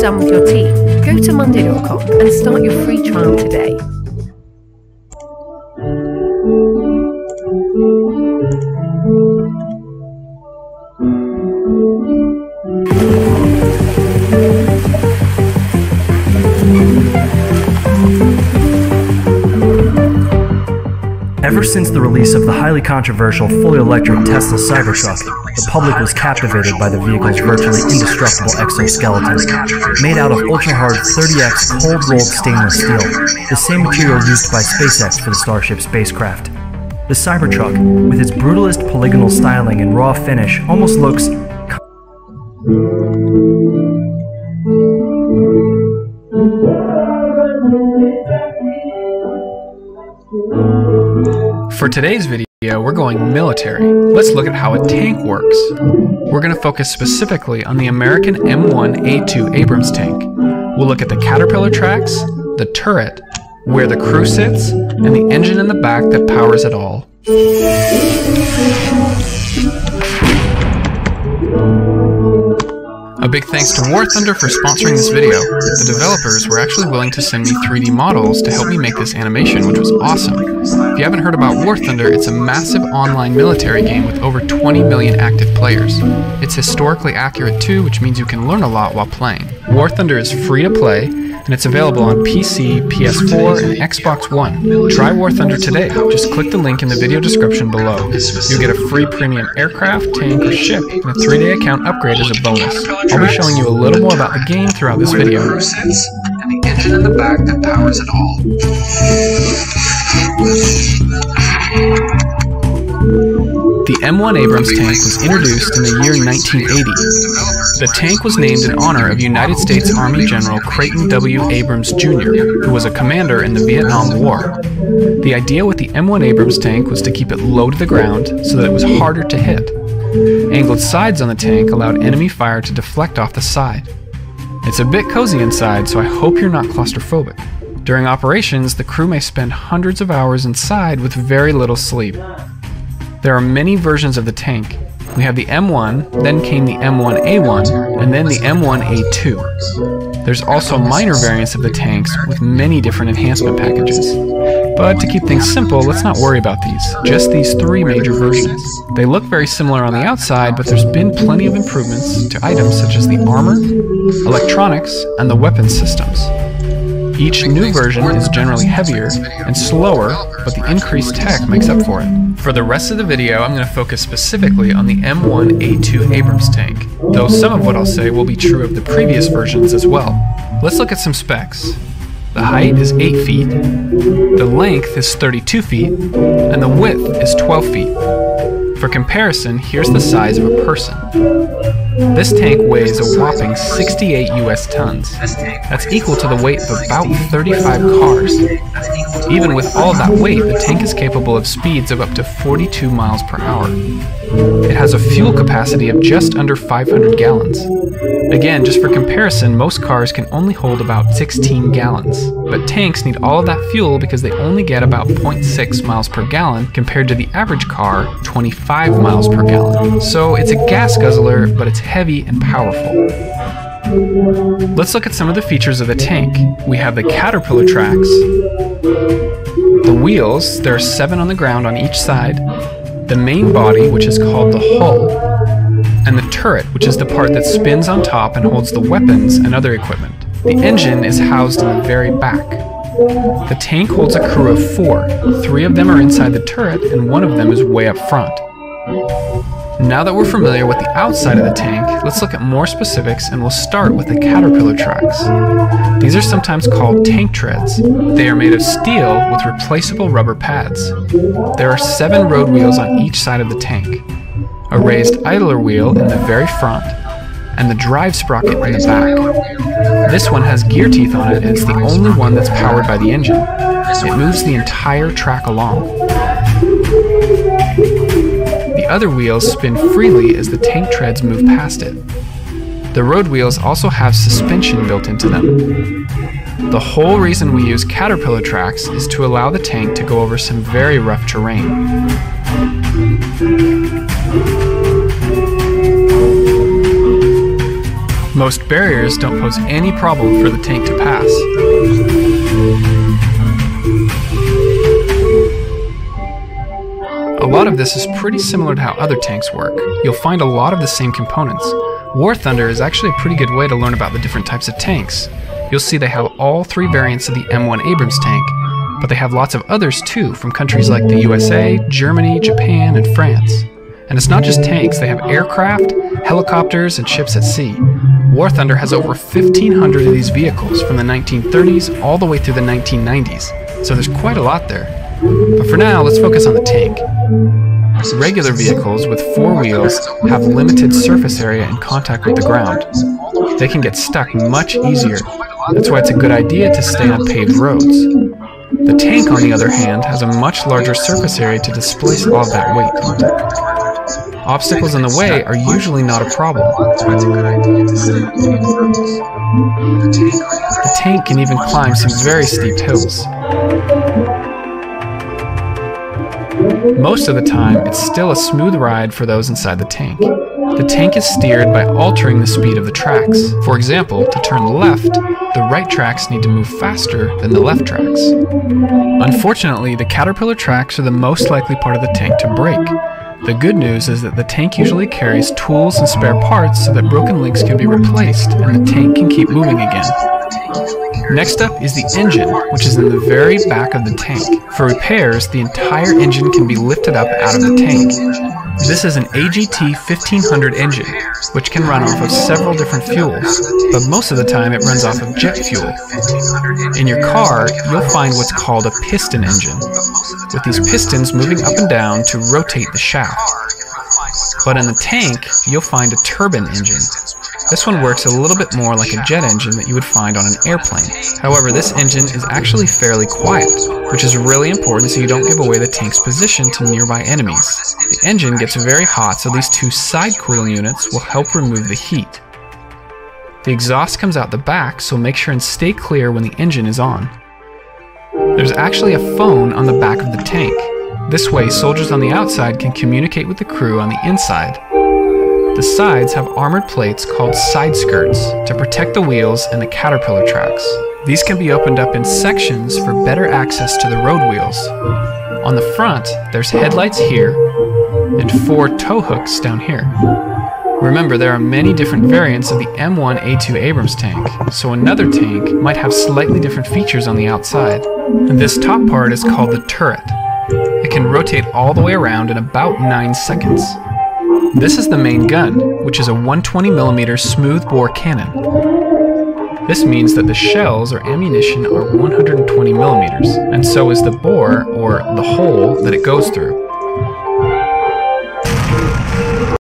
done with your team, go to monday.com and start your free trial today. Ever since the release of the highly controversial fully electric Tesla Cybertruck, the public was captivated by the vehicle's virtually indestructible exoskeleton. Made out of ultra-hard 30X cold-rolled stainless steel, the same material used by SpaceX for the Starship spacecraft. The Cybertruck, with its brutalist polygonal styling and raw finish, almost looks For today's video, we're going military. Let's look at how a tank works. We're going to focus specifically on the American M1A2 Abrams tank. We'll look at the caterpillar tracks, the turret, where the crew sits, and the engine in the back that powers it all. A big thanks to War Thunder for sponsoring this video. The developers were actually willing to send me 3D models to help me make this animation, which was awesome. If you haven't heard about War Thunder, it's a massive online military game with over 20 million active players. It's historically accurate too, which means you can learn a lot while playing. War Thunder is free to play, and it's available on PC, PS4, and Xbox One. Try War Thunder today. Just click the link in the video description below. You'll get a free premium aircraft, tank, or ship, and a 3-day account upgrade as a bonus. I'll be showing you a little more about the game throughout this video. And the engine in the back that powers it all. The M1 Abrams tank was introduced in the year 1980. The tank was named in honor of United States Army General Creighton W. Abrams Jr., who was a commander in the Vietnam War. The idea with the M1 Abrams tank was to keep it low to the ground so that it was harder to hit. Angled sides on the tank allowed enemy fire to deflect off the side. It's a bit cozy inside, so I hope you're not claustrophobic. During operations, the crew may spend hundreds of hours inside with very little sleep. There are many versions of the tank. We have the M1, then came the M1A1, and then the M1A2. There's also minor variants of the tanks with many different enhancement packages. But to keep things simple, let's not worry about these, just these 3 major versions. They look very similar on the outside, but there's been plenty of improvements to items such as the armor, electronics, and the weapons systems. Each new version is generally heavier and slower, but the increased tech makes up for it. For the rest of the video, I'm going to focus specifically on the M1A2 Abrams tank, though some of what I'll say will be true of the previous versions as well. Let's look at some specs. The height is 8 feet, the length is 32 feet, and the width is 12 feet. For comparison, here's the size of a person. This tank weighs a whopping 68 US tons. That's equal to the weight of about 35 cars. Even with all that weight, the tank is capable of speeds of up to 42 miles per hour. It has a fuel capacity of just under 500 gallons. Again, just for comparison, most cars can only hold about 16 gallons. But tanks need all of that fuel because they only get about 0.6 miles per gallon compared to the average car, 25 miles per gallon. So it's a gas guzzler, but it's heavy and powerful. Let's look at some of the features of the tank. We have the caterpillar tracks, the wheels, there are 7 on the ground on each side, the main body, which is called the hull, and the turret, which is the part that spins on top and holds the weapons and other equipment. The engine is housed in the very back. The tank holds a crew of 4. 3 of them are inside the turret, and 1 of them is way up front. Now that we're familiar with the outside of the tank, let's look at more specifics, and we'll start with the caterpillar tracks. These are sometimes called tank treads. They are made of steel with replaceable rubber pads. There are 7 road wheels on each side of the tank, a raised idler wheel in the very front, and the drive sprocket in the back. This one has gear teeth on it, and it's the only one that's powered by the engine. It moves the entire track along. The other wheels spin freely as the tank treads move past it. The road wheels also have suspension built into them. The whole reason we use caterpillar tracks is to allow the tank to go over some very rough terrain. Most barriers don't pose any problem for the tank to pass. A lot of this is pretty similar to how other tanks work. You'll find a lot of the same components. War Thunder is actually a pretty good way to learn about the different types of tanks. You'll see they have all three variants of the M1 Abrams tank, but they have lots of others too, from countries like the USA, Germany, Japan, and France. And it's not just tanks, they have aircraft, helicopters, and ships at sea. War Thunder has over 1,500 of these vehicles from the 1930s all the way through the 1990s, so there's quite a lot there. But for now, let's focus on the tank. Regular vehicles with four wheels have limited surface area in contact with the ground. They can get stuck much easier. That's why it's a good idea to stay on paved roads. The tank, on the other hand, has a much larger surface area to displace all of that weight. Obstacles in the way are usually not a problem. The tank can even climb some very steep hills. Most of the time, it's still a smooth ride for those inside the tank. The tank is steered by altering the speed of the tracks. For example, to turn left, the right tracks need to move faster than the left tracks. Unfortunately, the caterpillar tracks are the most likely part of the tank to break. The good news is that the tank usually carries tools and spare parts so that broken links can be replaced and the tank can keep moving again. Next up is the engine, which is in the very back of the tank. For repairs, the entire engine can be lifted up out of the tank. This is an AGT 1500 engine, which can run off of several different fuels, but most of the time it runs off of jet fuel. In your car, you'll find what's called a piston engine, with these pistons moving up and down to rotate the shaft. But in the tank, you'll find a turbine engine. This one works a little bit more like a jet engine that you would find on an airplane. However, this engine is actually fairly quiet, which is really important so you don't give away the tank's position to nearby enemies. The engine gets very hot, so these two side cooling units will help remove the heat. The exhaust comes out the back, so make sure and stay clear when the engine is on. There's actually a phone on the back of the tank. This way, soldiers on the outside can communicate with the crew on the inside. The sides have armored plates called side skirts to protect the wheels and the caterpillar tracks. These can be opened up in sections for better access to the road wheels. On the front, there's headlights here and 4 tow hooks down here. Remember, there are many different variants of the M1A2 Abrams tank, so another tank might have slightly different features on the outside. And this top part is called the turret. It can rotate all the way around in about 9 seconds. This is the main gun, which is a 120mm smooth-bore cannon. This means that the shells or ammunition are 120mm, and so is the bore, or the hole, that it goes through.